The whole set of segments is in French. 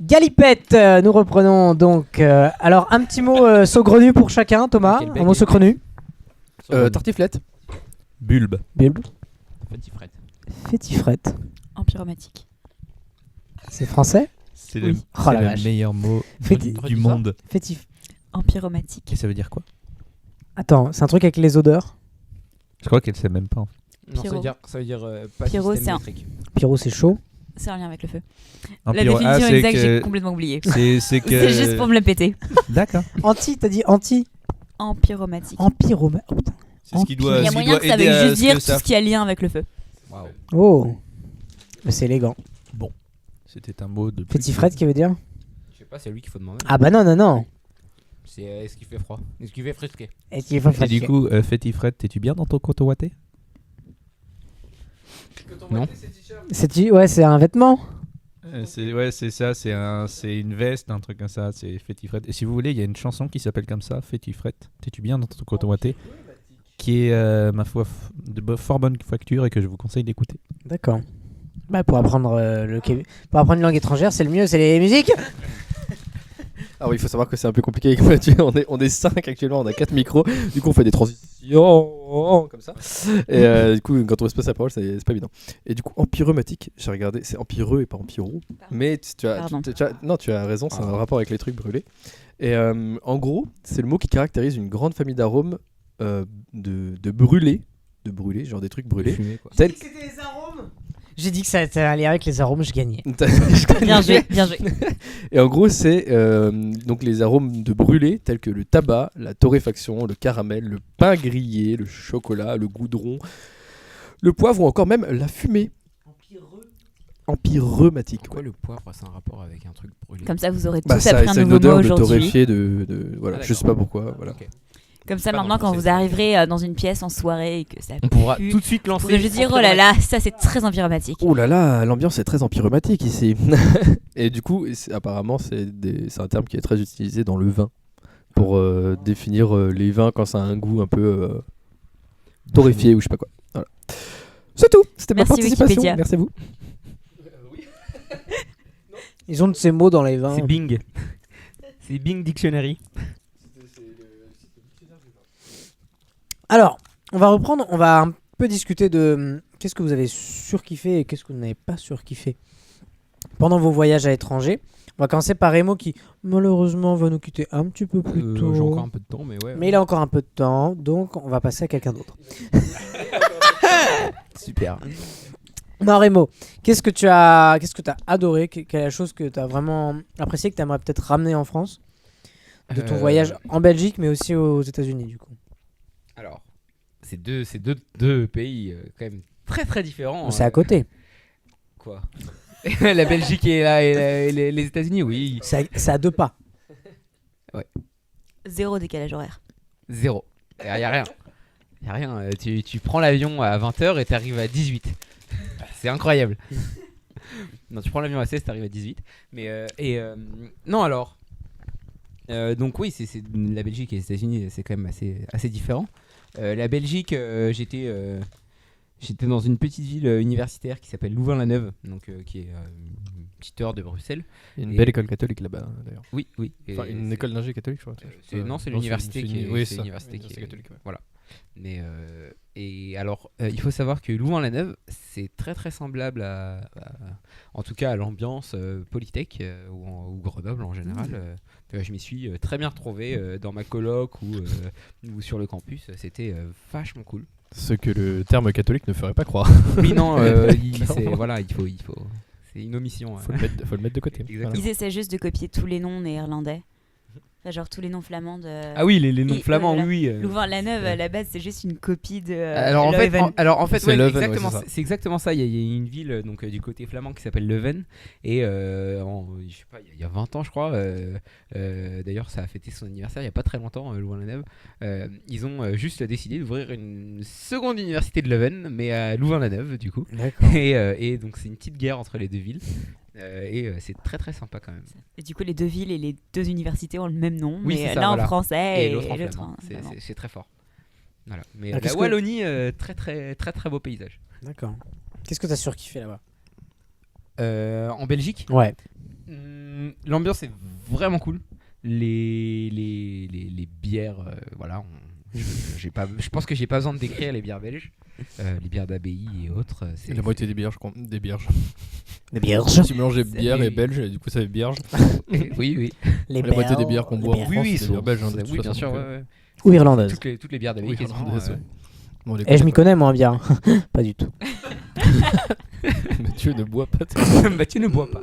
Galipette, nous reprenons donc. Alors, un petit mot saugrenu pour chacun, Thomas. Un mot saugrenu. Tartiflette. Bulbe. Bulbe. Fétifrette. Fétifrette. Empyromatique. C'est français. C'est Oui. le, Oh c'est la le vache. meilleur mot Féti- du monde. Fétif. Empyromatique. Et ça veut dire quoi? Attends, c'est un truc avec les odeurs. Je crois qu'elle sait même pas. En fait. Non, Pyro. ça veut dire pas Pyro, système c'est un- électrique. Pyro, c'est chaud. C'est en lien avec le feu. Un La pyro- définition c'est exacte, que- j'ai complètement oublié. C'est que. C'est juste pour me le péter. D'accord. Anti, t'as dit anti. Empyromatique. Empyro. Oh, putain. C'est ce qui doit. Il y a ce qui moyen doit que ça aider veuille à juste ce dire que tout ça- ce qui a lien avec le feu. Waouh. Oh. Mais c'est élégant. C'était un mot de. Fétifrette qui veut dire. Je sais pas, c'est lui qu'il faut demander. Ah bah non, non, non. C'est est-ce qu'il fait froid? Est-ce qu'il fait frisqué? Et qu'il faut Et du coup, Fétifrette, t'es-tu bien dans ton coton watté? Non. Ouais, c'est un vêtement. C'est ça, c'est une veste, un truc comme ça, c'est Fétifrette. Et si vous voulez, il y a une chanson qui s'appelle comme ça, Fétifrette, t'es-tu bien dans ton coton watté, qui est, ma foi, de fort bonne facture et que je vous conseille d'écouter. D'accord. Bah pour apprendre pour apprendre une langue étrangère, c'est le mieux, c'est les musiques. Alors il faut savoir que c'est un peu compliqué avec Mathieu, on est 5 actuellement, on a 4 micros, du coup on fait des transitions comme ça. Et du coup quand on se passe la parole c'est pas évident. Et du coup empyromatique, j'ai regardé, c'est empyreux et pas empyro. Mais tu as raison, c'est un rapport avec les trucs brûlés. Et en gros, c'est le mot qui caractérise une grande famille d'arômes de brûlés, genre des trucs brûlés. Fumé, quoi. Tel- C'était les arômes. J'ai dit que ça allait avec les arômes, je gagnais. Bien joué, bien joué. Et en gros, c'est donc les arômes de brûlés tels que le tabac, la torréfaction, le caramel, le pain grillé, le chocolat, le goudron, le poivre ou encore même la fumée. Empyreumatique. Pourquoi le poivre, c'est un rapport avec un truc brûlé? Comme ça, vous aurez tous Bah, ça appris un a une nouveau mot odeur de aujourd'hui. torréfié, voilà, Ah, je sais pas pourquoi. Voilà. Ok. Comme ça, Pas maintenant, dans le quand vous process. arriverez dans une pièce en soirée et que ça On pourra pue, tout de suite vous lancer. pourrez juste dire, oh là là, ça c'est très empyromatique. Oh là là, l'ambiance est très empyreumatique ici. Et du coup, apparemment, c'est un terme qui est très utilisé dans le vin pour définir les vins quand ça a un goût un peu torréfié ou je sais pas quoi. Voilà. C'est tout, c'était ma Merci, participation. Wikipédia. Merci à vous. Ils ont de ces mots dans les vins. C'est Bing. C'est Bing Dictionary. Alors, on va reprendre, on va un peu discuter de qu'est-ce que vous avez surkiffé et qu'est-ce que vous n'avez pas surkiffé pendant vos voyages à l'étranger. On va commencer par Remo qui malheureusement va nous quitter un petit peu plus tôt. J'ai encore un peu de temps, mais ouais. Mais il a encore un peu de temps, donc on va passer à quelqu'un d'autre. Super. Non, Remo, qu'est-ce que tu as adoré, quelle est la chose que tu as vraiment appréciée, que tu aimerais peut-être ramener en France de ton voyage en Belgique, mais aussi aux États-Unis du coup. Alors, c'est deux pays quand même très très différents. C'est à côté. Quoi? La Belgique et les États-Unis, oui. C'est à 2 pas. Zéro décalage horaire. Zéro. Y a rien. Y a rien. Tu prends l'avion à 20h et t'arrives à 18. C'est incroyable. Non, tu prends l'avion à 16, t'arrives à 18. Non, alors. Donc, oui, c'est la Belgique et les États-Unis, c'est quand même assez différent. La Belgique, j'étais dans une petite ville universitaire qui s'appelle Louvain-la-Neuve, donc qui est une petite heure de Bruxelles. Il y a une Et- belle école catholique là-bas d'ailleurs. Oui, oui. Enfin, une école d'ingé catholique, je crois. Non, c'est l'université qui est. Oui, c'est ça. l'université qui C'est est catholique. Ouais. Voilà. Mais et alors, il faut savoir que Louvain-la-Neuve, c'est très très semblable en tout cas à l'ambiance Polytech ou Grenoble en général. Je m'y suis très bien retrouvé dans ma coloc ou sur le campus. C'était vachement cool. Ce que le terme catholique ne ferait pas croire. Oui, non, voilà, il faut. C'est une omission. Faut le mettre de côté. Exactement. Ils essaient juste de copier tous les noms néerlandais. Enfin, genre tous les noms flamands de... Ah oui, les noms Et- flamands, voilà. oui. Louvain-la-Neuve, à la base, c'est juste une copie de Alors en fait, Leuven. ouais, C'est Leuven, exactement, ouais, c'est ça. c'est exactement ça. Il y a une ville donc du côté flamand qui s'appelle Leuven et je sais pas, il y a 20 ans je crois. D'ailleurs, ça a fêté son anniversaire il y a pas très longtemps, Louvain-la-Neuve. Ils ont juste décidé d'ouvrir une seconde université de Leuven, mais à Louvain-la-Neuve du coup. D'accord. Et donc c'est une petite guerre entre les deux villes. C'est très très sympa quand même. Et du coup, les deux villes et les deux universités ont le même nom, Oui, mais c'est ça, l'un voilà. en français Et l'autre en l'autre flamand. en flamand. C'est très fort. Voilà. Mais Ah, la qu'est-ce que- Wallonie, très très très très beau paysage. D'accord. Qu'est-ce que t'as surkiffé là-bas? En Belgique, Ouais. L'ambiance est vraiment cool. Les bières, voilà. Je pense que j'ai pas besoin de décrire les bières belges. Les bières d'abbaye et autres. Et la moitié des bières, je compte. Des bières. Les bières. Tu mélanges bière et belge, et du coup ça fait bière. Oui. Les La moitié des bières bières qu'on boit en les France, Oui, c'est des bières belges. Hein, de toute oui, bien façon, sûr. donc, Ouais. Ou irlandaises. Toutes les bières d'abbaye, Oui, quasiment. irlandaises, ouais. Bon, les Et je m'y connais connais moi en bière. Pas du tout. pas. Mathieu ne boit pas. Mathieu ne boit pas.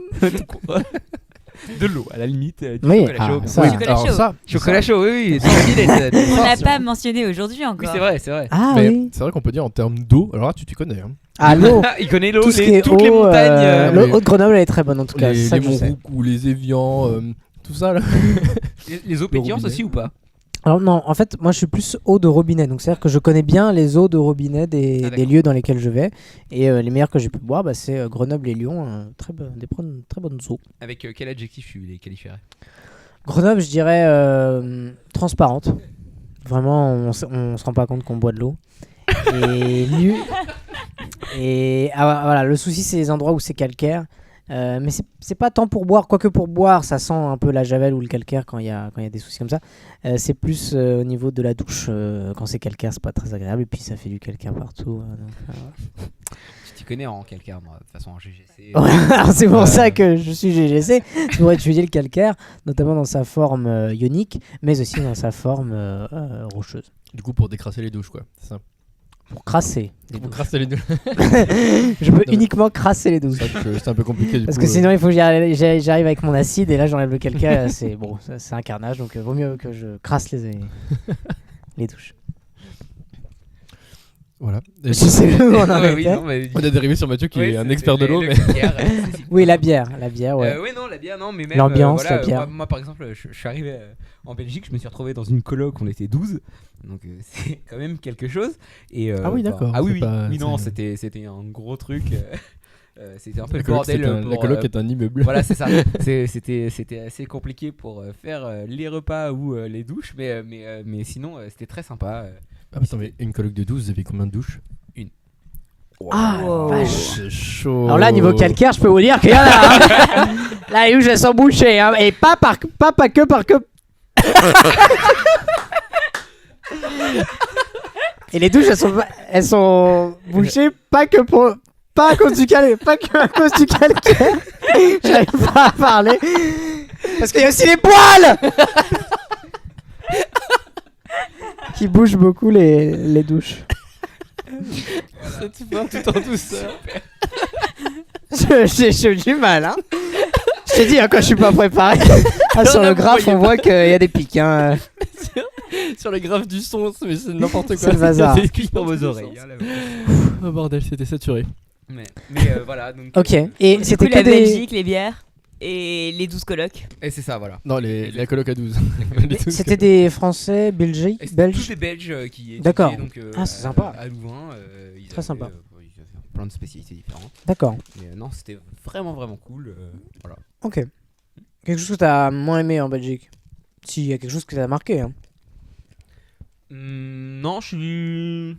De l'eau, à la limite. Du Oui, chocolat chaud. ça. Oui, Chocolat alors chaud. ça, chocolat chaud, oui. Tranquille. On l'a pas mentionné aujourd'hui Oui, encore. c'est vrai. Ah mais oui. c'est vrai qu'on peut dire en termes d'eau. Alors là, tu t'y connais. Hein. Ah l'eau. Il connaît l'eau, Tout ce qui est toutes les eau, montagnes. l'eau les- de Grenoble elle est très bonne en tout cas. Les, ça, les je sais. Montroucou, les Évian, tout ça là. Les eaux pétillantes robinet. aussi ou pas? Alors non, en fait, moi je suis plus eau de robinet, donc c'est-à-dire que je connais bien les eaux de robinet des d'accord. lieux dans lesquels je vais, et les meilleurs que j'ai pu boire, c'est Grenoble et Lyon, très bonnes eaux. Avec quel adjectif tu les qualifierais? Grenoble, je dirais transparente. Vraiment, on se rend pas compte qu'on boit de l'eau. Et voilà, le souci c'est les endroits où c'est calcaire. Mais c'est pas tant pour boire, quoique pour boire ça sent un peu la javel ou le calcaire quand il y a des soucis comme ça. C'est plus au niveau de la douche, quand c'est calcaire c'est pas très agréable et puis ça fait du calcaire partout. Tu t'y connais en calcaire, moi, de toute façon en GGC. Ouais, alors c'est pour ça que je suis GGC, pour étudier le calcaire, notamment dans sa forme ionique, mais aussi dans sa forme rocheuse. Du coup, pour décrasser les douches, quoi. C'est ça. Pour crasser les Pour douches. crasser les douches. Je peux mais- uniquement crasser les douches. C'est vrai que c'est un peu compliqué du Parce coup. que sinon il faut que j'arrive avec mon acide et là j'enlève le calcaire, c'est bon, c'est un carnage, donc vaut mieux que je crasse les douches. Voilà. Je sais plus où on en Ouais, oui, était. non, mais... On a dérivé sur Mathieu qui Ouais, est un c'est- expert de le- l'eau, le mais. calcaire, c'est si. Oui, la bière, ouais. Oui, non, la bière, non, mais même. L'ambiance, voilà, la bière. Moi, par exemple, je suis arrivé en Belgique, je me suis retrouvé dans une coloc, on était 12. Donc, c'est quand même quelque chose. Et, Ah oui, d'accord, Ah oui, c'est oui. pas- Oui, non, c'est- c'était un gros truc. C'était un peu La le coloc, bordel. la pour, coloc est un immeuble. Voilà, c'est ça. C'était assez compliqué pour faire les repas ou les douches, mais sinon, c'était très sympa. Ah, attends, mais une coloc de 12, vous avez combien de douches? Une. Ah, Wow. vache. C'est chaud. Alors là, niveau calcaire, je peux vous dire qu'il y en a. Hein. Là, les douches, elles sont bouchées. Hein. Et pas que par que. Et les douches, elles sont bouchées pas que pour. Pas à cause du calcaire. Pas que à cause du calcaire. J'arrive pas à parler. Parce qu'il y a aussi les poils qui bougent beaucoup les douches. Cette fin tout en douceur. J'ai eu du mal, hein. Je t'ai dit, hein, quand je suis pas préparé. Ah, sur Non, le vous graphe, voyez on voit qu'il y a des pics. Hein. Sur les graphes du son, mais c'est n'importe quoi. C'est le bazar. Il y a des Cuit cuits pour dans vos tous les oreilles. sens. Hein, là. Oh bordel, c'était saturé. Mais voilà. Donc, Ok, et Du c'était coup, que la des. Belgique, les bières et les 12 colocs. Et c'est ça, voilà. Non, la coloc à 12. C'était des Français, Belgiques, Et c'était tous Belges. des Belges qui étudiaient, D'accord. donc, Ah, c'est sympa. à Louvain. Ils Très avaient, sympa. ils avaient plein de spécialités différentes. D'accord, Mais non, c'était vraiment, vraiment cool. Voilà. ok. Quelque chose que t'as moins aimé en Belgique? Si, il y a quelque chose que t'as marqué. Hein. Non, je suis.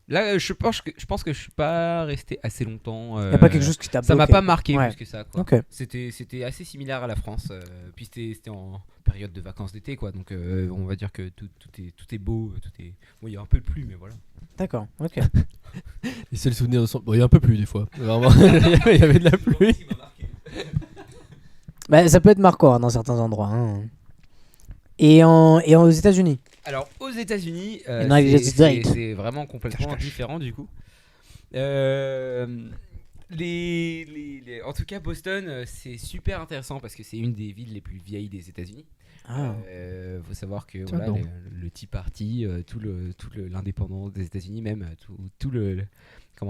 Là, je pense que je suis pas resté assez longtemps. Y a pas quelque chose qui t'a Ça m'a bloqué. pas marqué Ouais. plus que ça, quoi. Ok, C'était assez similaire à la France. Puis c'était en période de vacances d'été, quoi. Donc on va dire que tout est beau. Bon, il y a un peu de pluie, mais voilà. d'accord, ok. Et c'est le souvenir de son. Bon, il y a un peu plus des fois. Vraiment, il y avait de la pluie. Bah, ça peut être marquant hein, dans certains endroits. Hein. Et aux États-Unis. Alors aux États-Unis, United States. c'est vraiment complètement différent du coup. En tout cas, Boston, c'est super intéressant parce que c'est une des villes les plus vieilles des États-Unis. Ah. Faut savoir que Tiens voilà, donc. le Tea Party, l'indépendance des États-Unis, même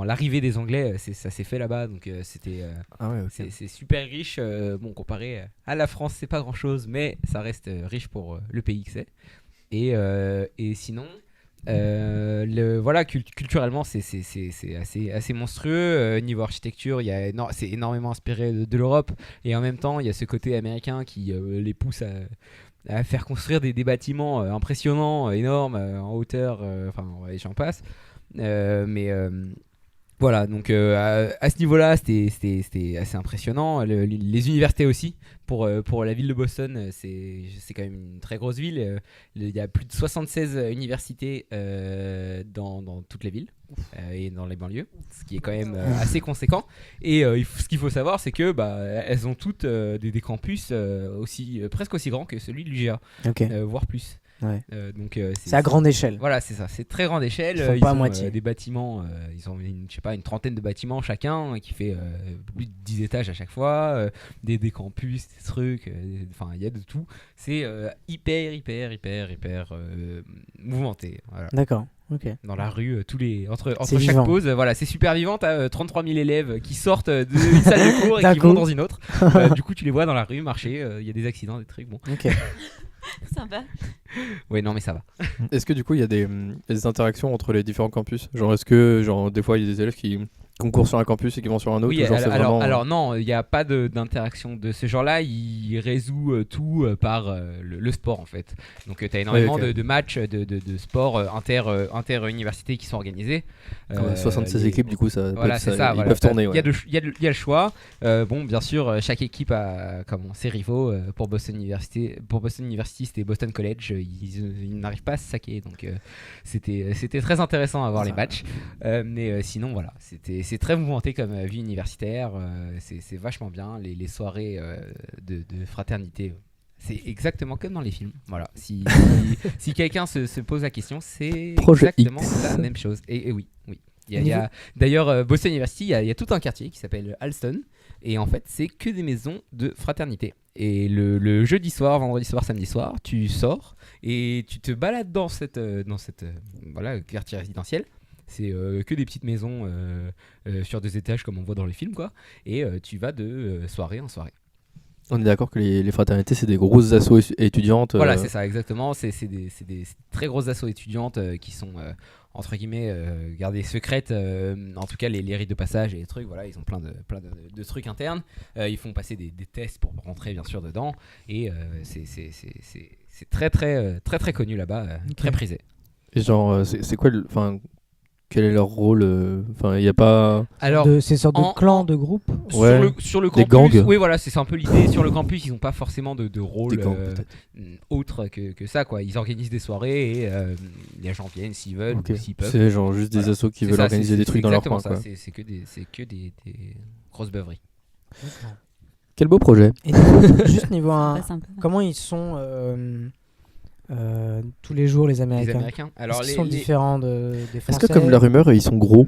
l'arrivée des Anglais, ça s'est fait là-bas, donc c'était Ah ouais, ok. c'est super riche. Bon, comparé à la France, c'est pas grand-chose, mais ça reste riche pour le pays que c'est. Et sinon, voilà, culturellement, c'est assez monstrueux. Niveau architecture, c'est énormément inspiré de l'Europe, et en même temps, il y a ce côté américain qui les pousse à faire construire des bâtiments impressionnants, énormes, en hauteur, enfin, ouais, j'en passe. Voilà, donc à ce niveau-là, c'était assez impressionnant. Les universités aussi. Pour la ville de Boston, c'est quand même une très grosse ville. Il y a plus de 76 universités dans toutes les villes et dans les banlieues, ce qui est quand même assez conséquent. Et ce qu'il faut savoir, c'est que elles ont toutes des campus presque aussi grands que celui de l'UGA, Ok. voire plus. Ouais. Donc C'est à grande échelle. Voilà, c'est ça, c'est très grande échelle. Ils font Ils pas à ont moitié. des bâtiments, ils ont une trentaine de bâtiments chacun qui fait plus de 10 étages à chaque fois, des campus, des trucs, enfin il y a de tout. C'est hyper mouvementé. Voilà. D'accord. Ok. Dans la rue, entre C'est chaque vivant. pause, voilà, c'est super vivant. T'as 33 000 élèves qui sortent d'une salle de cours et D'un qui coup. vont dans une autre. Du coup, tu les vois dans la rue marcher. Il y a des accidents, des trucs. Bon, Ok. Sympa. ouais, non, mais ça va. Est-ce que du coup il y a des interactions entre les différents campus? Genre est-ce que genre des fois il y a des élèves qui concourent sur un campus et qui vont sur un autre? Oui, ou genre, c'est vraiment... alors non, il n'y a pas d'interaction de ce genre-là. Il résout tout par le sport en fait. Donc tu as énormément ok. de matchs de sport inter-universités qui sont organisés. 76 équipes du coup ça, Voilà, c'est ça. ils Voilà. peuvent tourner. Il y a le choix. Bon, bien sûr, chaque équipe a ses rivaux. Pour Boston University, c'était Boston College. Ils n'arrivent pas à se saquer. Donc c'était très intéressant à voir les matchs. Mais sinon, voilà, c'est très mouvementé comme vie universitaire. C'est vachement bien. Les soirées de fraternité. C'est exactement comme dans les films. Voilà. Si quelqu'un se pose la question, c'est Projet exactement X. la même chose. Et oui. D'ailleurs, Boston University, il y a tout un quartier qui s'appelle Allston. Et en fait, c'est que des maisons de fraternité. Et le jeudi soir, vendredi soir, samedi soir, tu sors et tu te balades dans cette quartier résidentiel. C'est que des petites maisons sur 2 étages comme on voit dans les films, quoi. Et tu vas de soirée en soirée. On est d'accord que les fraternités c'est des grosses assos étudiantes. Voilà, c'est ça, exactement. C'est des très grosses assos étudiantes qui sont, entre guillemets, gardées secrètes. En tout cas, les rites de passage et les trucs, voilà, ils ont plein de trucs internes. Ils font passer des tests pour rentrer, bien sûr, dedans. Et c'est très connu là-bas, très prisé. Et genre c'est quoi enfin quel est leur rôle? Enfin il y a pas... Alors, Ces sortes de en- clans, de groupes. Ouais, sur le des campus, gangs. oui, voilà, c'est un peu l'idée. Sur le campus, ils n'ont pas forcément de rôle Des gangs, peut-être. autre que ça, quoi. Ils organisent des soirées et les gens viennent s'ils veulent Ok. ou s'ils peuvent. C'est genre juste des Voilà. assos qui C'est veulent ça, organiser des trucs dans leur coin, exactement quoi. ça. C'est que des grosses beuveries. Quel beau projet. Et juste niveau Sympa, sympa. comment ils sont tous les jours les Les Américains. Américains. Est-ce Alors, qu'ils sont différents des Est-ce Français? que comme la rumeur ils sont gros?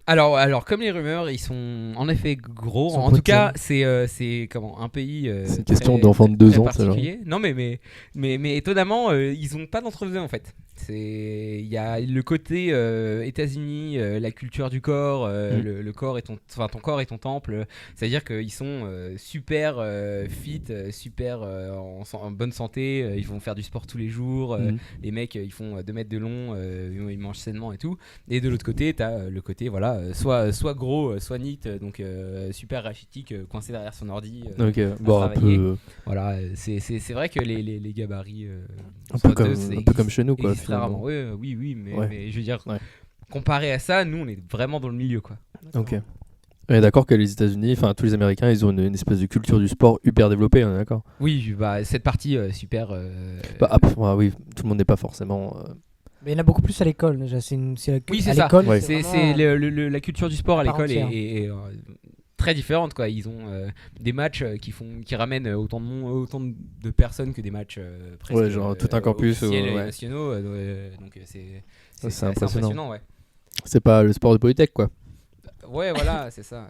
alors, comme les rumeurs, ils sont en effet gros. Ils sont En tout cas, petits. c'est comment un pays. C'est une question très- d'enfant de très 2 ans, ça, genre. particulier. Non, mais étonnamment, ils ont pas d'entre-deux en fait. Il y a le côté États-Unis, la culture du corps, le corps est ton corps est ton temple. C'est-à-dire qu'ils sont super fit, super en bonne santé. Ils vont faire du sport tous les jours. Les mecs, ils font 2 mètres de long, ils mangent sainement et tout. Et de l'autre côté, t'as le côté soit gros, soit neat, donc super rachitique, coincé derrière son ordi. Ok, bon, un travailler. peu, Voilà, c'est vrai que les gabarits. un peu soit deux, un peu comme chez nous, quoi. existent rarement. Finalement. Oui, Ouais. mais je veux dire, Ouais. comparé à ça, nous on est vraiment dans le milieu, quoi. Ok. On est d'accord que les États-Unis, enfin tous les Américains, ils ont une espèce de culture du sport hyper développée, on est d'accord? Oui, cette partie super. Oui, tout le monde n'est pas forcément. Mais il y en a beaucoup plus à l'école déjà. Oui, c'est à ça. l'école, Ouais. C'est vraiment, la culture du sport à à part l'école entière. est très différente, quoi. Ils ont des matchs qui ramènent autant de personnes que des matchs presque Ouais, genre tout un campus, officiels et ouais. nationaux. Donc c'est C'est assez impressionnant. ouais. C'est pas le sport de Polytech, quoi. Ouais, voilà, c'est ça.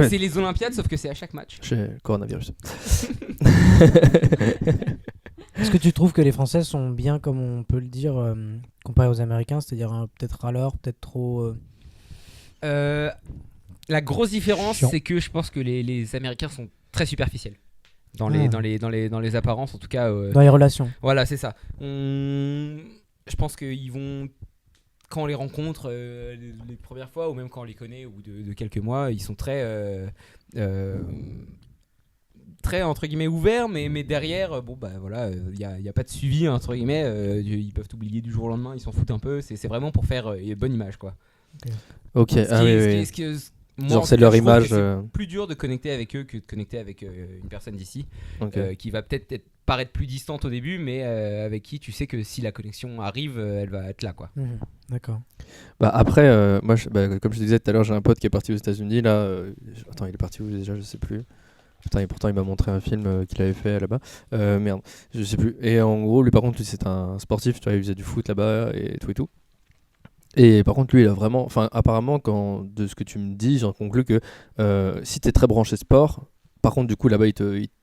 C'est les Olympiades, sauf que c'est à chaque match. Chez coronavirus. Est-ce que tu trouves que les Français sont bien, comme on peut le dire, comparé aux Américains, c'est-à-dire peut-être râleurs, peut-être trop. La grosse différence, Chiant. c'est que je pense que les Américains sont très superficiels dans Ah. les apparences, en tout cas. Dans les relations. Voilà, c'est ça. Je pense qu'ils vont, quand on les rencontre les premières fois, ou même quand on les connaît, ou de quelques mois, ils sont très entre guillemets ouverts, mais derrière, il y a pas de suivi entre guillemets. Ils peuvent t'oublier du jour au lendemain, ils s'en foutent un peu. C'est vraiment pour faire bonne image, quoi. Ok, ah oui, oui. Moi, Genre en c'est tout cas, leur je trouve image. que c'est plus dur de connecter avec eux que de connecter avec une personne d'ici, Ok. qui va peut-être paraître plus distante au début, mais avec qui tu sais que si la connexion arrive, elle va être là, quoi. D'accord. Bah après, moi, comme je te disais tout à l'heure, j'ai un pote qui est parti aux États-Unis là. Attends, il est parti où déjà? Je sais plus. Putain, et pourtant il m'a montré un film qu'il avait fait là-bas. Merde, je sais plus. Et en gros, lui par contre, lui, c'est un sportif, tu vois, il faisait du foot là-bas et tout et tout. Et par contre, lui, il a vraiment. Enfin, apparemment, de ce que tu me dis, j'en conclus que si t'es très branché sport, par contre, du coup, là-bas, il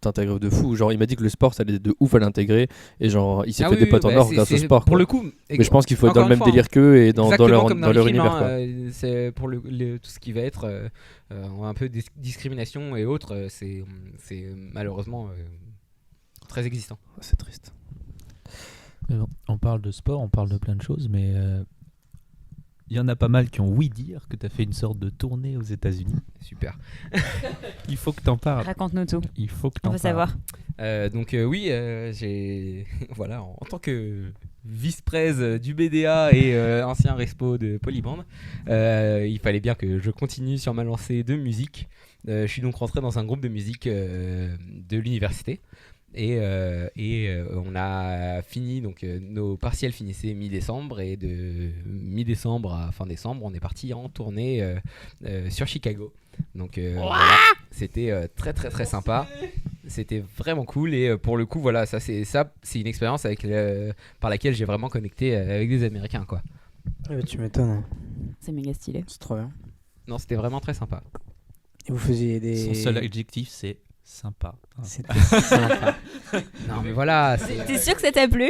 t'intègre de fou. Genre, il m'a dit que le sport, ça allait de ouf à l'intégrer. Et genre, il s'est fait des potes en or grâce au sport. Pour quoi. le coup, Mais je pense qu'il faut être dans encore le une même fois, délire qu'eux et dans exactement leur, comme dans leur les films, univers. hein, Quoi. c'est pour tout ce qui va être un peu discrimination et autres, c'est malheureusement très existant. C'est triste. Mais bon, on parle de sport, on parle de plein de choses, mais il y en a pas mal qui ont ouï dire que tu as fait une sorte de tournée aux États-Unis. Super. Il faut que t'en parles. Raconte-nous tout. Il faut que On t'en veut parles. savoir. Donc oui, j'ai voilà, en tant que vice-presse du BDA et ancien respo de Polyband, il fallait bien que je continue sur ma lancée de musique. Je suis donc rentré dans un groupe de musique de l'université. Et on a fini, donc nos partiels finissaient mi-décembre, et de mi-décembre à fin décembre, on est parti en tournée sur Chicago. Donc voilà, c'était très très très sympa. C'était vraiment cool, et pour le coup, voilà, c'est une expérience par laquelle j'ai vraiment connecté avec des Américains, quoi. Tu m'étonnes. Hein. C'est méga stylé. C'est trop bien. Non, c'était vraiment très sympa. Et vous faisiez des. Son seul adjectif, c'est sympa. C'était sympa. Non, mais voilà, T'es sûr que ça t'a plu?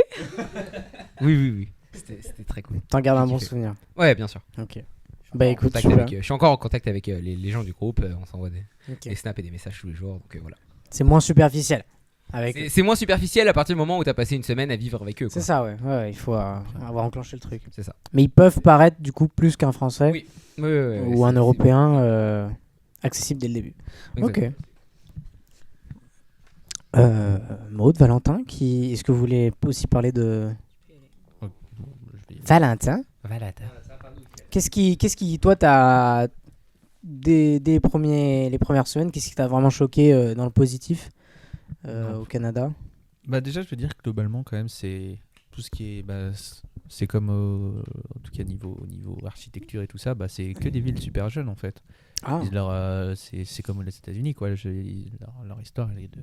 oui. C'était très cool. T'en gardes un bon Kiffé. souvenir. Ouais, bien sûr. Ok. Bah écoute, Contact super. je suis encore en contact avec les gens du groupe. On s'envoie des Ok. snaps et des messages tous les jours. Donc voilà. C'est moins superficiel. Avec. C'est moins superficiel à partir du moment où t'as passé une semaine à vivre avec eux, quoi. C'est ça, ouais. Ouais, il faut avoir enclenché le truc. C'est ça. Mais ils peuvent paraître du coup plus qu'un Français Oui. Ouais, ou un Européen accessible dès le début. Exactement. Ok. Maud, Valentin, est-ce que vous voulez aussi parler de Valentin? Voilà. Qu'est-ce qui, toi, t'as dès les premières semaines, qu'est-ce qui t'a vraiment choqué dans le positif au Canada? Bah déjà, je veux dire que globalement, quand même, c'est tout ce qui est, c'est comme en tout cas niveau architecture et tout ça, c'est que des villes super jeunes en fait. Ah. C'est comme les États-Unis quoi. Leur histoire elle est de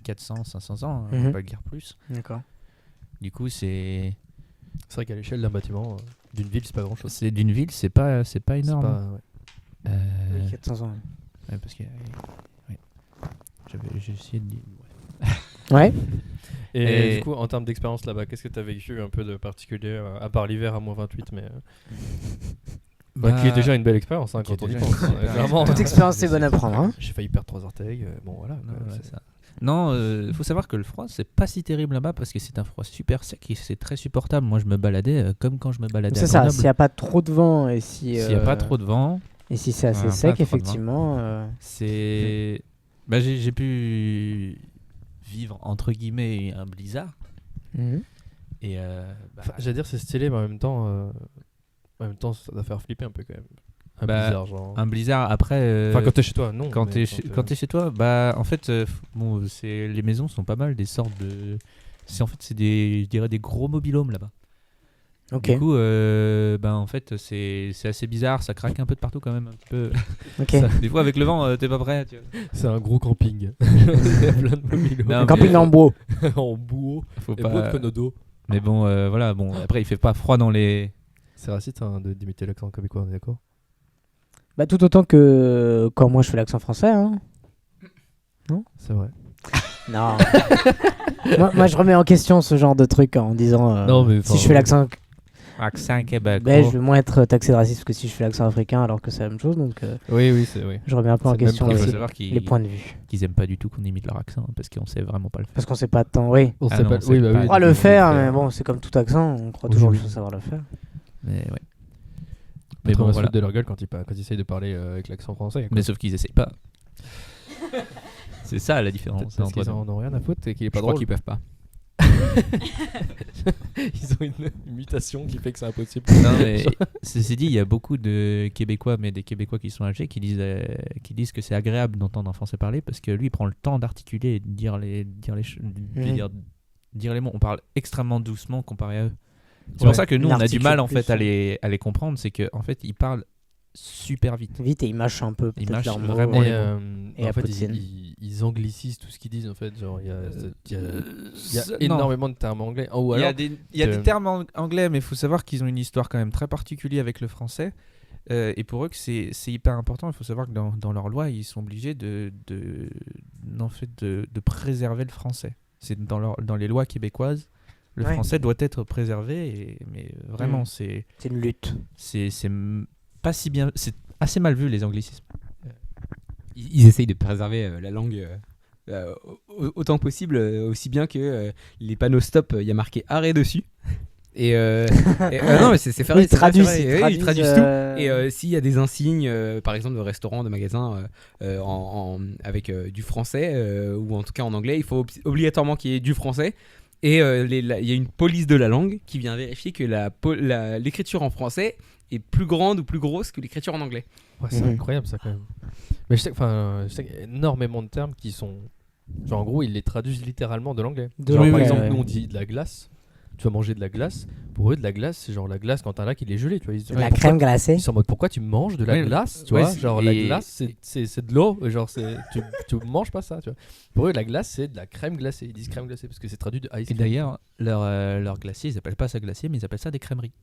400, 500 ans, Mhm. pas guère plus. D'accord. Du coup, c'est vrai qu'à l'échelle d'un bâtiment, d'une ville, c'est pas grand chose. c'est d'une ville, c'est pas énorme. Pas, ouais. 400 ans. Ouais, parce que ouais. J'ai essayé de dire. Ouais. Et Et- du coup, en termes d'expérience là-bas, qu'est-ce que tu as vécu un peu de particulier, à part l'hiver à moins 28, mais qui est déjà une belle expérience hein, qui est quand on y déjà pense. une belle Clairement. Toute expérience, c'est bonne à prendre. Hein. J'ai failli perdre 3 orteils. Bon, voilà. Non, quoi, voilà, c'est- ça. Non, faut savoir que le froid, c'est pas si terrible là-bas parce que c'est un froid super sec et c'est très supportable. Moi, je me baladais comme quand je me baladais C'est à ça, Grenoble. s'il n'y a pas trop de vent et S'il n'y a pas trop de vent, et si c'est assez pas sec, trop de vent. effectivement. c'est. J'ai pu vivre entre guillemets un blizzard. Mhm. Et J'allais dire c'est stylé, mais en même temps, ça doit faire flipper un peu quand même. Un Bah, bizarre, genre. un blizzard après. Enfin, quand t'es chez toi, non. Quand mais t'es chez toi, en fait, les maisons sont pas mal des sortes de. C'est je dirais des gros mobil-homes là-bas. Ok. Du coup, en fait, c'est assez bizarre, ça craque un peu de partout quand même, un petit peu. Ok. Ça, des fois, avec le vent, t'es pas prêt. Tu vois. C'est un gros camping. Il y a plein de mobiles. Non, Un mais- camping en bois. en bouot. Faut Et pas. beaucoup de Konodo. Mais bon, voilà, après, il fait pas froid dans les. C'est raciste hein, d'imiter l'accent québécois, on est d'accord? Bah, tout autant que quand moi je fais l'accent français. Hein. C'est vrai. Non. moi, je remets en question ce genre de truc en disant Non, mais si je fais l'accent Accent Québec. belge, je vais moins être taxé de raciste que si je fais l'accent africain alors que c'est la même chose. Donc Oui, c'est oui. je remets un peu en C'est le même question Il faut principe. aussi savoir les points de vue. qu'ils aiment pas du tout qu'on imite leur accent hein, parce qu'on sait vraiment pas le faire. Parce qu'on sait pas tant. Oui. On Ah sait non, pas. on sait Oui, bah pas. oui. On croit le faire, mais bon, c'est comme tout accent. On croit Oui, toujours oui. qu'il faut savoir le faire. Mais ouais. Mais Mais bon, bon, voilà. de leur gueule quand ils essayent de parler avec l'accent français. quoi. Mais sauf qu'ils essayent pas. C'est ça la différence Parce entre qu'ils nous. en ont rien à foutre et qu'il est Je pas crois drôle. qu'ils peuvent pas. Ils ont une mutation qui fait que c'est impossible. Non, mais ceci dit, il y a beaucoup de Québécois, mais des Québécois qui sont âgés, qui disent que c'est agréable d'entendre un Français parler parce que lui, il prend le temps d'articuler et de dire dire les mots. On parle extrêmement doucement comparé à eux. C'est Ouais. pour ça que nous, on a du L'articule mal en plus, fait à les comprendre. C'est qu'en fait, ils parlent super vite. Vite et ils mâchent un peu. Ils peut-être mâchent leurs mots. vraiment Et, les mots. Et en à fait, poutine. ils anglicisent tout ce qu'ils disent. En fait, genre, il y a Non. énormément de termes anglais. Oh, ou Il y a alors, des termes anglais, mais il faut savoir qu'ils ont une histoire quand même très particulière avec le français. Et pour eux, que c'est hyper important. Il faut savoir que dans leur loi, ils sont obligés de préserver le français. C'est dans les lois québécoises, le Ouais. français doit être préservé. Mais vraiment, C'est une lutte. c'est pas si bien. C'est assez mal vu, les anglicismes. Ils essayent de préserver la langue autant que possible, aussi bien que les panneaux stop, il y a marqué arrêt dessus. Et non, mais c'est fait. Ils traduisent, ils traduisent tout. Et s'il y a des insignes, par exemple de restaurants, de magasins avec du français ou en tout cas en anglais, il faut obligatoirement qu'il y ait du français. Et il y a une police de la langue qui vient vérifier que l'écriture en français est plus grande ou plus grosse que l'écriture en anglais. ouais, c'est Mhm. incroyable ça quand même. Mais je sais qu'il y a énormément de termes qui sont. Genre, en gros, ils les traduisent littéralement de l'anglais. De Genre, par l'anglais, exemple, ouais. nous on dit de la glace. Tu vas manger de la glace. Pour eux, de la glace, c'est genre la glace quand t'as un lac, il est gelé. Tu vois, ils se disent, La pourquoi- crème glacée. Ils sont en mode pourquoi tu manges de la Ouais, glace, tu ouais, vois, genre la et- glace c'est de l'eau, genre tu manges pas ça, tu vois. Pour eux la glace c'est de la crème glacée, ils disent crème glacée parce que c'est traduit de ice Et cream. d'ailleurs, leur glacier, ils appellent pas ça glacier, mais ils appellent ça des crèmeries.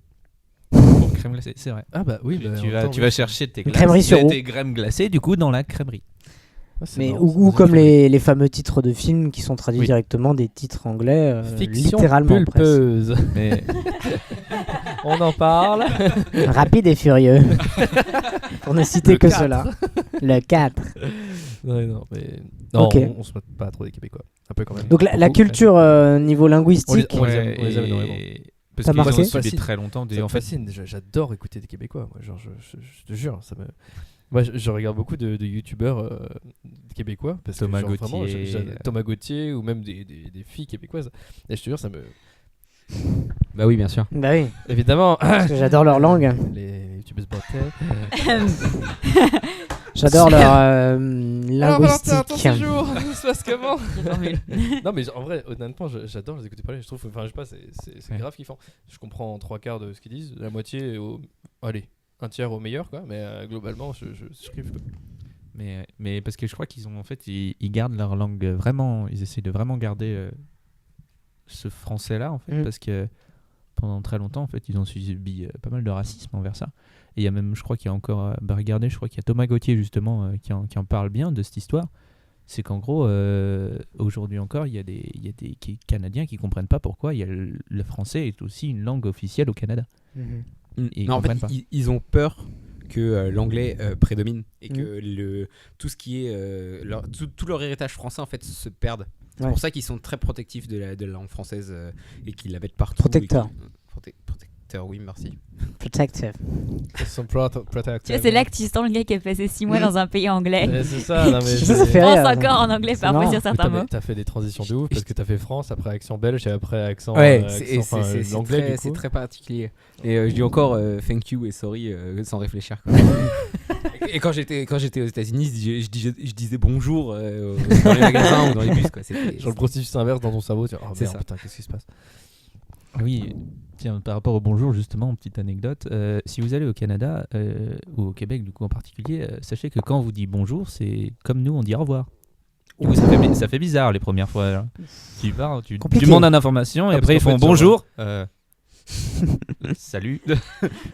Pour crème glacée, c'est vrai. Ah bah oui, bah, en tu même temps, vas oui. chercher tes Une crèmerie sur eau. tes crèmes glacées, du coup, dans la crèmerie. Ah, c'est Mais marrant, ou ça. comme les fameux titres de films qui sont traduits Oui. directement des titres anglais, Fiction littéralement presque. pulpeuse. Mais On en parle. Rapide et furieux. Pour ne citer Le que 4. cela. Le 4. Ouais, non, mais non, Ok. on se moque pas trop des Québécois, un peu quand même. Donc la Beaucoup, culture niveau linguistique. On les aime, on les aime énormément. Parce T'as qu'ils marqué ont subi Facile. très longtemps. Ça me En fait, fascine, j'adore écouter des Québécois. Moi, genre, je te jure, ça me. Moi, je regarde beaucoup de youtubeurs québécois parce Thomas que genre, vraiment, Gauthier, Thomas Gauthier ou même des filles québécoises. Et je te jure, ça me. Bah oui, bien sûr. Bah oui, Évidemment, parce que j'adore leur langue. les youtubeuses bretelles. J'adore leur linguistique. il se passe comment Non, mais en vrai, honnêtement, j'adore les écouter parler. Je trouve, enfin, je sais pas, c'est Ouais. grave kiffant. Je comprends 3/4 de ce qu'ils disent, la moitié allez, un tiers au meilleur, quoi. Mais globalement, je kiffe, quoi. mais parce que je crois qu'ils ont en fait, ils gardent leur langue vraiment. Ils essaient de vraiment garder ce français-là en fait, parce que pendant très longtemps en fait, ils ont subi pas mal de racisme envers ça. Et il y a même, je crois qu'il y a encore, regardez, je crois qu'il y a Thomas Gauthier justement qui en parle bien de cette histoire. C'est qu'en gros, aujourd'hui encore, il y a des Canadiens qui comprennent pas pourquoi le français est aussi une langue officielle au Canada. Mhm. Et ils Non, en fait, comprennent pas. ils ont peur que l'anglais prédomine et que tout ce qui est tout leur héritage français en fait se perde. C'est Ouais. pour ça qu'ils sont très protectifs de la langue française et qu'ils la mettent partout. Protecteur. Protecteur, oui, merci. Protective. Tu vois, c'est là que tu sens le gars qui a passé 6 mois dans un pays anglais. C'est ça, non, mais Ça fait pense rire. encore en anglais C'est parfois marrant. sur certains mots. T'as fait des transitions de ouf parce que t'as fait France, après accent belge et après accent, Ouais, accent, enfin, l'anglais du c'est coup. très particulier. Et je dis encore thank you et sorry sans réfléchir. Quoi. Et quand j'étais aux États-Unis, je disais bonjour dans les magasins ou dans les bus. Quoi. Genre le processus inverse dans ton cerveau, tu vois, oh C'est merde, ça. putain, qu'est-ce qui se passe? Oui, tiens, par rapport au bonjour, justement, petite anecdote. Si vous allez au Canada, ou au Québec, du coup, en particulier, sachez que quand on vous dit bonjour, c'est comme nous, on dit au revoir. Du coup, ça fait bizarre les premières fois. Là. Tu pars, tu Compliqué. demandes une information, et Ah, après ils parce qu'en font fait, genre, bonjour. Salut.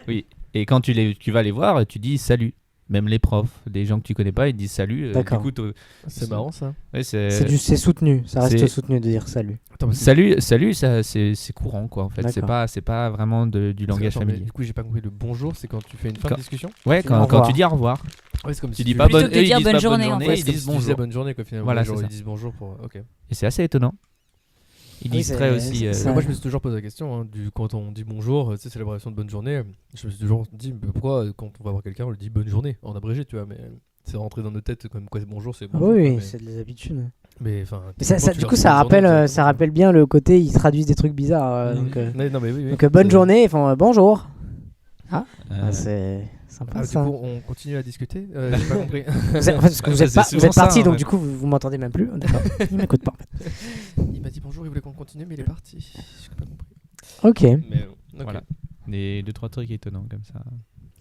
Oui, et quand tu vas les voir, tu dis salut. Même les profs, les gens que tu connais pas, ils disent salut. D'accord. Du coup, C'est marrant ça. ouais, C'est soutenu, ça reste c'est- soutenu de dire salut. Attends, mais salut, ça, c'est courant, quoi, en fait. D'accord. C'est pas vraiment du langage attends, mais familier. Du coup, j'ai pas compris. Le bonjour, c'est quand tu fais une fin Quand- de discussion? Ouais, Au quand revoir. tu dis au revoir. Ouais, c'est comme Tu si dis tu pas Plutôt bonne, que de eux, ils dire disent bonne pas journée, en journée, fait. Ouais, ils c'est comme disent si tu disais bonjour. bonne journée quoi finalement. Voilà, Genre, c'est ils ça. disent bonjour pour. Ok. Et c'est assez étonnant. Ils Oui, disent c'est- très aussi. c'est- Mais ça- moi, je me suis toujours posé la question quand on dit bonjour, tu sais, célébration de bonne journée. Je me suis toujours dit mais pourquoi quand on va voir quelqu'un, on le dit bonne journée en abrégé, tu vois. Mais c'est rentré dans nos têtes comme quoi c'est bonjour, c'est Ah bonjour. oui, quoi, mais c'est des habitudes. Mais enfin. Mais ça, typiquement, tu du leur coup, fais ça une journée, rappelle, tu ça vois. rappelle bien le côté, ils traduisent des trucs bizarres. Ouais, non, mais oui, oui. Donc bonne C'est- journée, ils font bonjour. Euh, C'est sympa Ah, du ça. coup, on continue à discuter. J'ai pas compris. Vous êtes, en fait, parce que vous Bah, êtes, c'est vous souvent êtes parti, ça, en donc fait. du coup, vous m'entendez même plus. D'accord. Il m'écoute pas. Il m'a dit bonjour, il voulait qu'on continue, mais il est parti. J'ai pas compris. Ok. Mais ok. Voilà. Des 2-3 trucs étonnants comme ça.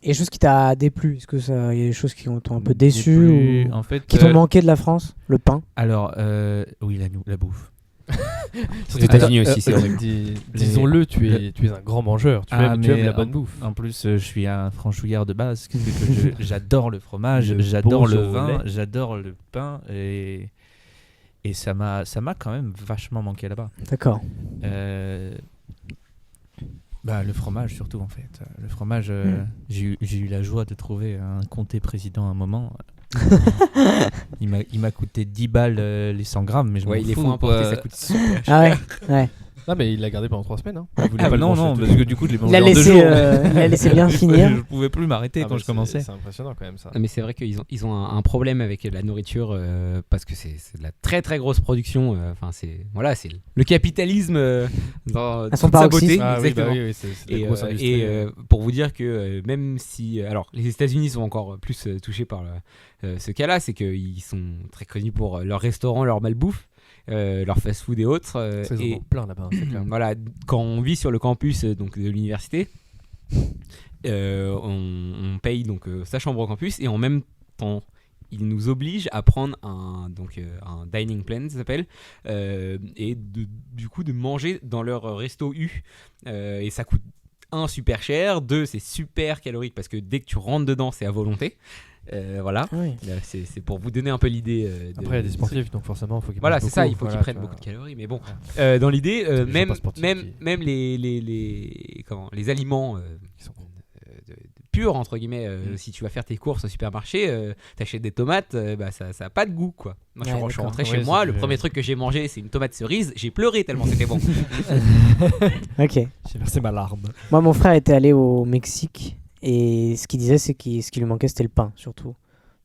Et des choses qui t'a déplu. Est-ce que ça, il y a des choses qui t'ont un peu Des déçu plus- ou En fait, qui t'ont manqué de la France? Le pain. alors, oui, la bouffe. Aux États-Unis aussi, c'est horrible. Disons-le, tu es un grand mangeur. Tu aimes mais la bonne bouffe. En plus, je suis un franchouillard de base. Qu'est-ce que j'adore le fromage, Le j'adore bon le au vin, lait. j'adore le pain et ça m'a quand même vachement manqué là-bas. D'accord. Le fromage surtout en fait. Le fromage, j'ai eu la joie de trouver un comté président à un moment. Il m'a coûté 10 balles les 100 grammes, mais je Ouais, m'en il est fous, faux importer, quoi. ça coûte super cher. Ah ouais. Ouais. Non, mais il l'a gardé pendant 3 semaines. Hein. Il voulait Ah pas le non, manger non, tout. parce que du coup, je l'ai mangé Il a en 2 laissé, jours. il a laissé bien finir. Je pouvais plus m'arrêter Ah, quand mais je commençais. C'est impressionnant quand même ça. Non, mais c'est vrai qu'ils ont un problème avec la nourriture parce que c'est de la très très grosse production. Enfin, c'est le capitalisme dans À son toute sa paroxysme. beauté. Ah oui, exactement. bah oui, c'est de la Et, grosse industrie. pour vous dire que même si alors les États-Unis sont encore plus touchés par ce cas-là, c'est qu'ils sont très connus pour leurs restaurants, leur malbouffe, leur fast-food et autres. Ça, ils en Et ont plein là-bas, c'est clair. voilà, quand on vit sur le campus donc de l'université, on paye donc sa chambre au campus et en même temps ils nous obligent à prendre un dining plan, ça s'appelle, et du coup de manger dans leur resto U. Et ça coûte 1 super cher, 2 c'est super calorique parce que dès que tu rentres dedans c'est à volonté. Voilà, Oui. là, c'est pour vous donner un peu l'idée. Après, il y a des sportifs, donc forcément, il faut qu'ils Voilà, mangent c'est ça, beaucoup. il faut Voilà, qu'ils prennent tu beaucoup de vois. calories, mais bon, Ouais. dans l'idée, C'est les gens même, pas sportifs même, qui- même les aliments Ils sont- purs, entre guillemets, si tu vas faire tes courses au supermarché, t'achètes des tomates, bah, ça a pas de goût, quoi. Moi, je Ouais, suis d'accord. rentré Ouais, chez c'est moi, le plus- premier truc que j'ai mangé, c'est une tomate cerise, j'ai pleuré tellement c'était bon. Ok. J'ai versé ma larme. Moi, mon frère était allé au Mexique et ce qu'il disait, c'est que ce qui lui manquait, c'était le pain, surtout.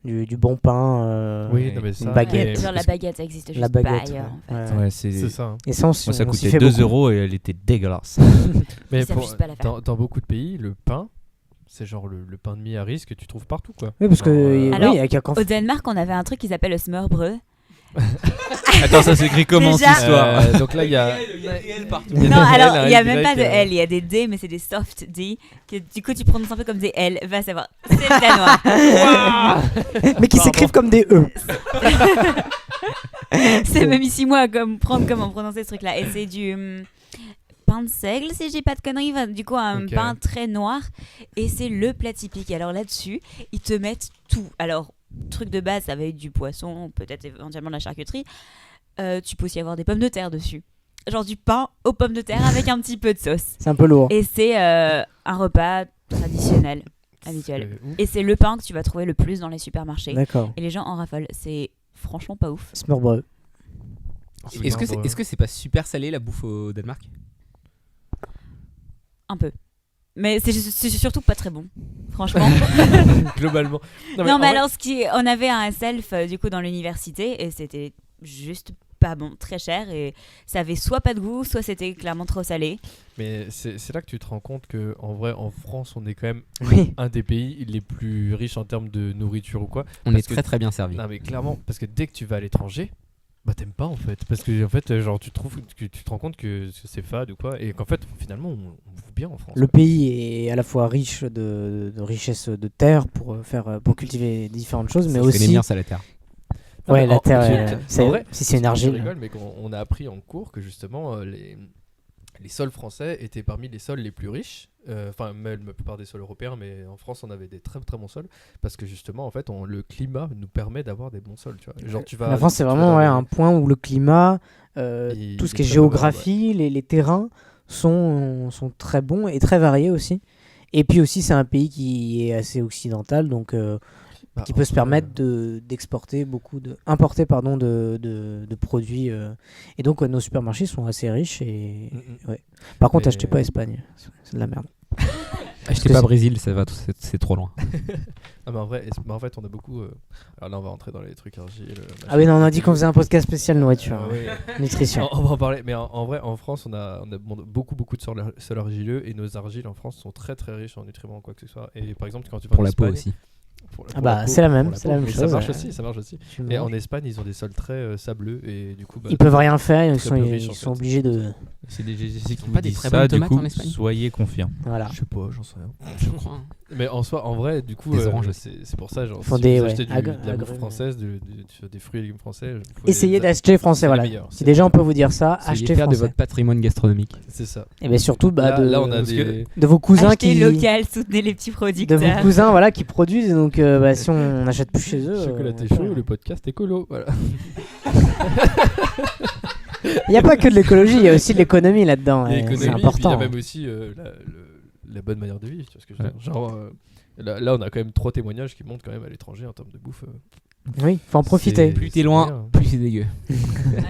Du bon pain. Oui, non, mais ça. baguette. mais- Genre la baguette, ça existe juste La pas baguette. ailleurs. En fait. Ouais. Ouais, C'est ça. hein. Et ça, Moi, ça on s'y coûtait fait 2 beaucoup. euros et elle était dégueulasse. Mais Ils savent juste pas la faire. dans beaucoup de pays, le pain, c'est genre le pain de mie à riz que tu trouves partout, quoi. Oui, parce que Genre, Alors, oui, avec un Au Danemark, on avait un truc qui s'appelle le smørbrød. Attends, ça s'écrit comment Déjà- cette histoire donc là, il y a. partout. Il y a Non, des alors L, il y a hein, même pas de direct, L, il y a des D, mais c'est des soft D. Que, du coup, tu prononces un peu comme des L. Va savoir. C'est le danois. mais qui s'écrivent comme des E. C'est même ici moi à comprendre comment prononcer ce truc-là. Et c'est du pain de seigle, si je dis pas de conneries. Enfin, du coup, un Ok. pain très noir. Et c'est le plat typique. Alors là-dessus, ils te mettent tout. Alors, truc de base, ça va être du poisson, peut-être éventuellement de la charcuterie. Tu peux aussi avoir des pommes de terre dessus. Genre du pain aux pommes de terre avec un petit peu de sauce. C'est un peu lourd. Et c'est un repas traditionnel, habituel. C'est ouf. Et c'est le pain que tu vas trouver le plus dans les supermarchés. D'accord. Et les gens en raffolent. C'est franchement pas ouf. Smørbrød. Est-ce que c'est pas super salé la bouffe au Danemark? Un peu. Mais c'est surtout pas très bon. Franchement. Globalement. Non, en mais vrai- alors, on avait un self du coup dans l'université et c'était juste pas bon, très cher et ça avait soit pas de goût, soit c'était clairement trop salé. Mais c'est là que tu te rends compte que en vrai, en France, on est quand même Oui. un des pays les plus riches en termes de nourriture ou quoi. On Parce est que- très très bien servi. Non, mais clairement, parce que dès que tu vas à l'étranger, bah t'aimes pas en fait. Parce que en fait, genre, tu trouves que tu te rends compte que c'est fade ou quoi. Et qu'en fait, finalement, on bouffe bien en France. Le quoi. pays est à la fois riche de richesses de terre pour cultiver différentes choses, mais Je connais aussi bien ça la terre. Non, ouais, mais la en- terre, en vrai, si c'est une Je argile. rigole, mais on a appris en cours que justement les sols français étaient parmi les sols les plus riches. Enfin, même la plupart des sols européens, mais en France, on avait des très très bons sols parce que justement, en fait, le climat nous permet d'avoir des bons sols. Tu vois. Genre, tu vas. La France, c'est tu vas vraiment dans ouais, les- un point où le climat, Il- tout ce il qui est est très géographie, les terrains sont très bons et très variés aussi. Et puis aussi, c'est un pays qui est assez occidental, donc Bah, qui peut se entre- permettre d'exporter importer de produits. Et donc, ouais, nos supermarchés sont assez riches. Et Mm, mm. ouais. Par contre, Mais- achetez pas Espagne, c'est de la merde. Achetez pas Brésil, ça va, c'est trop loin. Ah, mais en fait, on a beaucoup. Alors là, on va rentrer dans les trucs argile. Ah oui, non, on a dit qu'on faisait un podcast spécial nourriture, Ouais. nutrition. On va en parler, mais en vrai, en France, on a beaucoup de sol argileux et nos argiles en France sont très très riches en nutriments, quoi que ce soit. Et par exemple, quand tu vas Pour en la peau Espagne, aussi. Ah bah, c'est la même, pour c'est la même mais chose, Ça marche ouais. aussi, ça marche aussi. Tu Et manges. en Espagne, ils ont des sols très sableux et du coup, bah, Ils peuvent rien faire, ils très sont, peu riches, ils en sont fait. obligés de. C'est des GGC qui ont vous pas des disent très ça, bonnes du tomates coup, en Espagne soyez confiants. Voilà. je sais pas, j'en sais rien. Je crois. Hein. Mais en soi, en vrai, du coup, Des oranges aussi. c'est pour ça, genre, Faut si des- vous ouais, achetez de la bouffe agrumes. française, des fruits et légumes français, faut Essayez les- d'acheter français, c'est voilà. les meilleurs, Si c'est- déjà on peut vous dire ça, Soyez achetez fiers de français. votre patrimoine gastronomique. C'est ça. Et bien surtout bah, Là, on a de des. vos cousins Achetez qui. local, soutenez les petits De producteurs. vos cousins voilà, qui produisent, et donc bah, si on n'achète plus chez eux. Chocolaté on- chaud, le podcast écolo. Voilà. Il n'y a pas que de l'écologie, il y a aussi de l'économie là-dedans. Et et l'économie, c'est puis il y important. a même aussi la bonne manière de vivre. Tu vois ce que je veux dire. Genre, là, on a quand même 3 témoignages qui montrent quand même à l'étranger en termes de bouffe. Oui, faut en profiter. C'est- Plus t'es c'est loin, bien. plus c'est dégueu.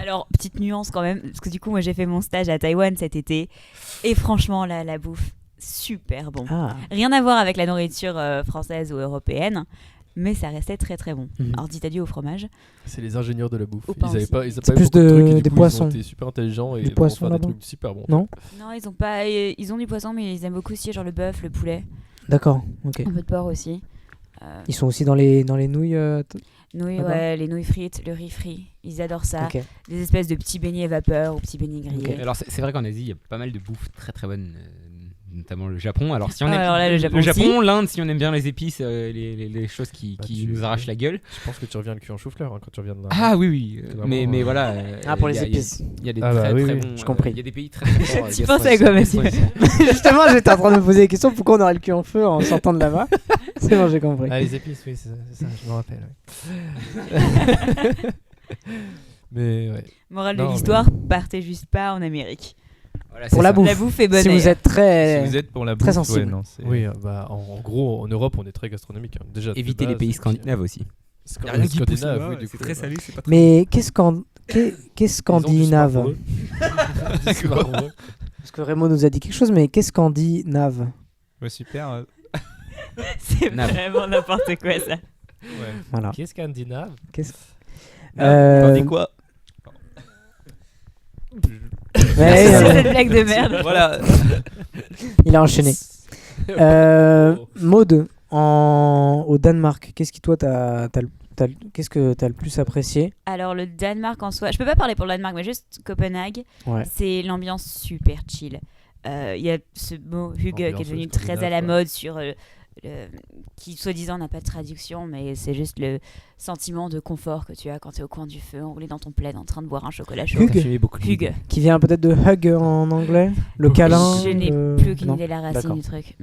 Alors, petite nuance quand même, parce que du coup, moi j'ai fait mon stage à Taïwan cet été, et franchement, là, la bouffe, super bon. Ah, Rien à voir avec la nourriture française ou européenne, mais ça restait très très bon. Mhm. Alors, d'Italie au fromage. C'est les ingénieurs de la bouffe. Au pain Ils avaient aussi. pas, ils C'est avaient plus beaucoup de trucs, et du des coup, poissons. Ils ont été super intelligents et Des vont poissons faire des là-bas. trucs super bons. Non Non, ils ont pas, ils ont du poisson, mais ils aiment beaucoup aussi genre le bœuf, le poulet, D'accord, ok. un peu de porc aussi. Ils sont aussi dans les nouilles. Nouilles, D'accord. ouais, les nouilles frites, le riz frit, ils adorent ça. Ok. Des espèces de petits beignets vapeur ou petits beignets grillés. Ok. Alors c'est vrai qu'en Asie, il y a pas mal de bouffe très très bonne, notamment le Japon. Alors si on Ah, aime alors là, le Japon aussi. l'Inde, si on aime bien les épices, les choses qui Bah, nous arrachent la gueule. Je pense que tu reviens le cul en chou-fleur quand tu reviens de là. Ah oui oui, C'est vraiment, mais voilà. Ah, pour il y les a- épices. Il y a des Ah bah très oui, très oui, bons. j'ai compris. Il y a des pays très très forts. Tu penses à quoi, Mathieu Justement, j'étais en train de me poser des questions. Pourquoi on aurait le cul en feu en sortant de là-bas? C'est bon, j'ai compris. Ah, les épices, oui, c'est ça, je me rappelle. Ouais. Mais ouais. Morale Non, de mais- l'histoire, partez juste pas en Amérique. Voilà, Pour c'est la ça. bouffe. La bouffe est bonne. Si vous êtes très. Si vous êtes pour la très bouffe, sensible. ouais, non, c'est- Oui, bah, en gros, en Europe, on est très gastronomique. Hein. Déjà, de Évitez les base, pays et puis, scandinaves aussi. Scandinaves, oui, du coup, bah, c'est pas Mais qu'est-ce ils scandinave? ont du Smartphone. Parce que Rémo nous a dit quelque chose, mais qu'est-ce scandinave? Ouais, super. C'est Nave. vraiment n'importe quoi ça. Ouais. Voilà. Qui est scandinave Qu'est-ce- T'en dis quoi Ouais, Cette blague de merde. Voilà. il a enchaîné. Maud, au Danemark, qu'est-ce qui toi qu'est-ce que t'as le plus apprécié? Alors le Danemark en soi, je peux pas parler pour le Danemark, mais juste Copenhague, Ouais. c'est l'ambiance super chill. Il y a ce mot Hygge qui est Ambiance devenu scandinave, très à la ouais. mode sur qui soi-disant n'a pas de traduction, mais c'est juste le sentiment de confort que tu as quand tu es au coin du feu, enroulé dans ton plaid, en train de boire un chocolat chaud. Hygge. Hygge. Qui vient peut-être de hug en anglais? Le câlin? Je n'ai le- plus aucune non idée de la racine D'accord. du truc.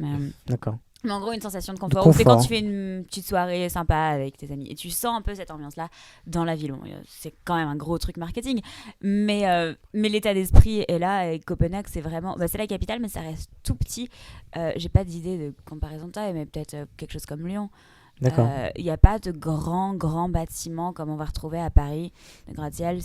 D'accord. Mais en gros, une sensation de confort. Ou c'est confort. quand tu fais une petite soirée sympa avec tes amis. Et tu sens un peu cette ambiance-là dans la ville. Bon, c'est quand même un gros truc marketing. Mais l'état d'esprit est là. Et Copenhague, c'est vraiment... Bah, c'est la capitale, mais ça reste tout petit. J'ai pas d'idée de comparaison de taille, mais peut-être quelque chose comme Lyon. D'accord. Il n'y a pas de grands bâtiments comme on va retrouver à Paris. Le gratte-ciel,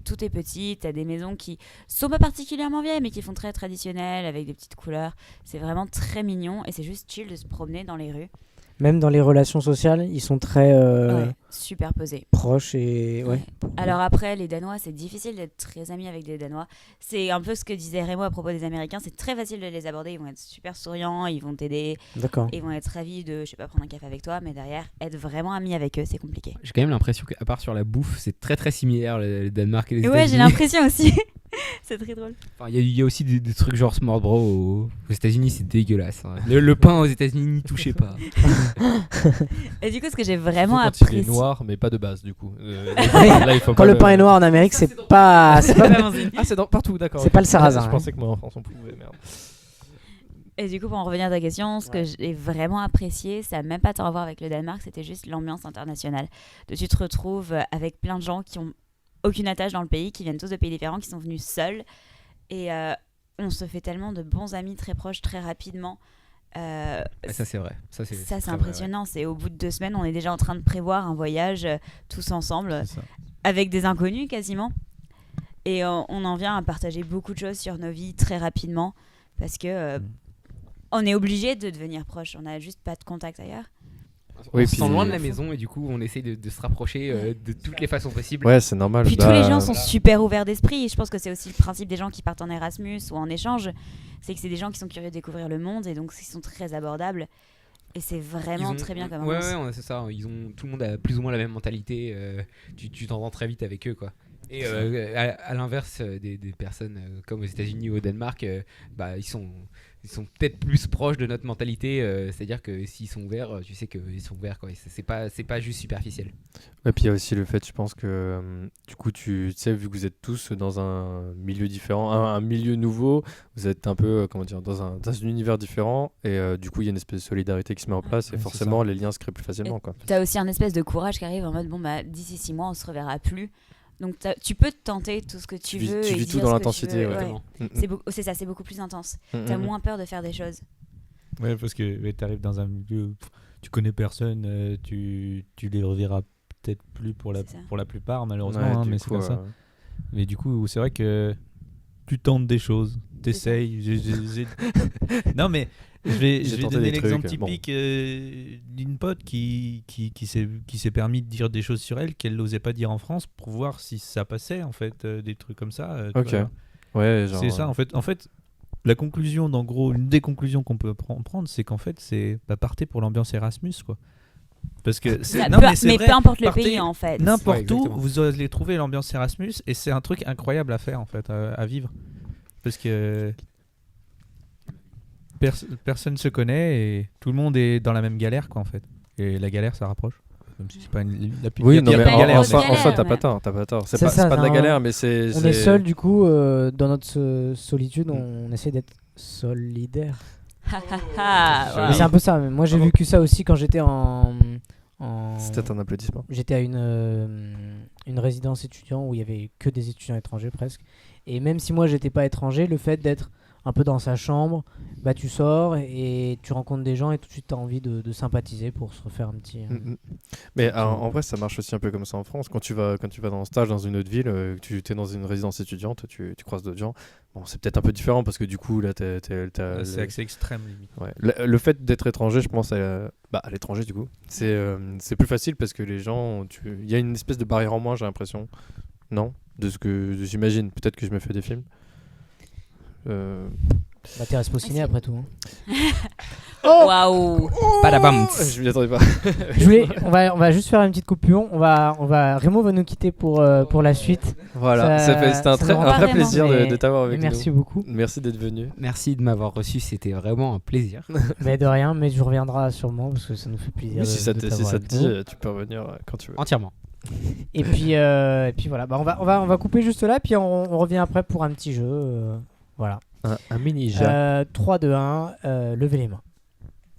tout est petit. Tu as des maisons qui sont pas particulièrement vieilles, mais qui font très traditionnelles, avec des petites couleurs. C'est vraiment très mignon et c'est juste chill de se promener dans les rues. Même dans les relations sociales, ils sont très Ouais, super posés. proches et... Ouais. Alors après, les Danois, c'est difficile d'être très amis avec des Danois. C'est un peu ce que disait Rémo à propos des Américains. C'est très facile de les aborder. Ils vont être super souriants, ils vont t'aider, D'accord. ils vont être ravis de, je sais pas, prendre un café avec toi. Mais derrière, être vraiment ami avec eux, c'est compliqué. J'ai quand même l'impression qu'à part sur la bouffe, c'est très très similaire le Danemark et les Et ouais, j'ai États-Unis. l'impression aussi. C'est très drôle. Enfin, il y a aussi des trucs genre Smart Bro aux États-Unis, c'est dégueulasse. Hein. Le pain aux États-Unis, n'y touchez pas. Et du coup, ce que j'ai vraiment Quand il est apprécié. noir, mais pas de base, du coup. Là, il faut Quand pas le pain est noir en Amérique, c'est pas... C'est pas vraiment signe. Ah, c'est partout, d'accord. C'est pas le sarrasin, Je hein. pensais que moi en France on pouvait, merde. Et du coup, pour en revenir à ta question, ce que j'ai vraiment apprécié, ça n'a même pas tant à voir avec le Danemark, c'était juste l'ambiance internationale. Tu te retrouves avec plein de gens qui ont aucune attache dans le pays, qui viennent tous de pays différents, qui sont venus seuls. Et on se fait tellement de bons amis très proches, très rapidement. Ça, c'est vrai. Ça, c'est Ça, c'est très vrai, impressionnant. C'est au bout de 2 semaines, on est déjà en train de prévoir un voyage tous ensemble, C'est ça. avec des inconnus quasiment. Et on en vient à partager beaucoup de choses sur nos vies très rapidement. Parce que on est obligé de devenir proche. On n'a juste pas de contact ailleurs. Oui, On se puis- sent loin de la maison et du coup on essaie de se rapprocher de toutes les façons possibles. Ouais, c'est normal. Puis Bah, tous les gens sont super ouverts d'esprit. Je pense que c'est aussi le principe des gens qui partent en Erasmus ou en échange. C'est que c'est des gens qui sont curieux de découvrir le monde et donc ils sont très abordables. Et c'est vraiment Ils ont- très bien comme ouais, ambiance. ouais, c'est ça. Tout le monde a plus ou moins la même mentalité. Tu t'entends très vite avec eux, quoi. Et à l'inverse des personnes comme aux États-Unis ou au Danemark, bah, ils sont peut-être plus proches de notre mentalité. C'est-à-dire que s'ils sont ouverts, tu sais qu'ils sont ouverts, quoi. Et c'est pas juste superficiel. Et puis il y a aussi le fait, je pense que du coup, tu sais, vu que vous êtes tous dans un milieu différent, un milieu nouveau, vous êtes un peu, comment dire, dans un univers différent, et du coup, il y a une espèce de solidarité qui se met en place, et Ouais, c'est forcément, les liens se créent plus facilement, quoi. T'as aussi un espèce de courage qui arrive en mode bon bah d'ici 6 mois on se reverra plus. Donc tu peux te tenter tout ce que tu veux. Tu et vis tout dire dans ce que l'intensité, tu veux, ouais. Vraiment. C'est ça, c'est beaucoup plus intense. Mm, T'as mm, mm. moins peur de faire des choses. Ouais, parce que t'arrives dans un milieu où tu connais personne, tu les reverras peut-être plus pour C'est ça. la plupart, malheureusement, Ouais, hein, du mais coup, c'est comme ça. Mais du coup, c'est vrai que tu tentes des choses, t'essayes. Non, mais je vais J'ai tenté donner des l'exemple trucs, bon. typique d'une pote qui s'est permis de dire des choses sur elle qu'elle n'osait pas dire en France pour voir si ça passait, en fait, des trucs comme ça. Tu Ok. vois. Ouais, genre. C'est ça, en fait, la conclusion, en gros, une des conclusions qu'on peut prendre, c'est qu'en fait, c'est partez pour l'ambiance Erasmus, quoi. Parce que Ça non, peut- mais c'est mais vrai, peu importe le partez pays en fait. Ouais, n'importe où, exactement. vous allez trouver l'ambiance Erasmus, et c'est un truc incroyable à faire, en fait, à vivre. Parce que personne se connaît et tout le monde est dans la même galère, quoi, en fait. Et la galère, ça rapproche. Même si c'est pas Oui, y a non, pire mais que la pas une galère, en grosse mais- soi, galère, t'as mais- pas tort, t'as pas tort. C'est C'est pas, ça, c'est pas de la non. galère, mais c'est. On est seul du coup dans notre solitude, on essaie d'être solidaire. Ha, ha, ha, Joli. wow. Mais c'est un peu ça. Mais moi j'ai Bravo. vécu ça aussi quand j'étais en C'était un applaudissement. j'étais à une résidence étudiant où il y avait que des étudiants étrangers presque. Et même si moi j'étais pas étranger, le fait d'être un peu dans sa chambre, bah tu sors et tu rencontres des gens et tout de suite tu as envie de sympathiser pour se refaire un petit. Mais en vrai, ça marche aussi un peu comme ça en France. Quand tu vas dans un stage dans une autre ville, que tu es dans une résidence étudiante, tu croises d'autres gens. Bon, c'est peut-être un peu différent parce que du coup, là, C'est accès extrême, limite. ouais. Le fait d'être étranger, je pense à l'étranger, du coup, c'est plus facile parce que les gens, il y a une espèce de barrière en moins, j'ai l'impression. Non, de ce que j'imagine. Peut-être que je me fais des films. Bah t'es Respo-ciné après tout. hein. Waouh. Padabam. Je m'y attendais pas. On va juste faire une petite coupure. Rémo va nous quitter pour la suite. Voilà, c'était un ça nous rend vrai pas plaisir vraiment, de t'avoir avec Merci nous. beaucoup. Merci d'être venu. Merci de m'avoir reçu, c'était vraiment un plaisir. Mais de rien, mais tu reviendras sûrement parce que ça nous fait plaisir. Oui, si ça te t'avoir avec dit, nous. tu peux revenir quand tu veux. Entièrement. Et puis voilà, bah on va couper juste là, puis on revient après pour un petit jeu. Voilà. Un mini-jeu. 3, 2, 1, levez les mains.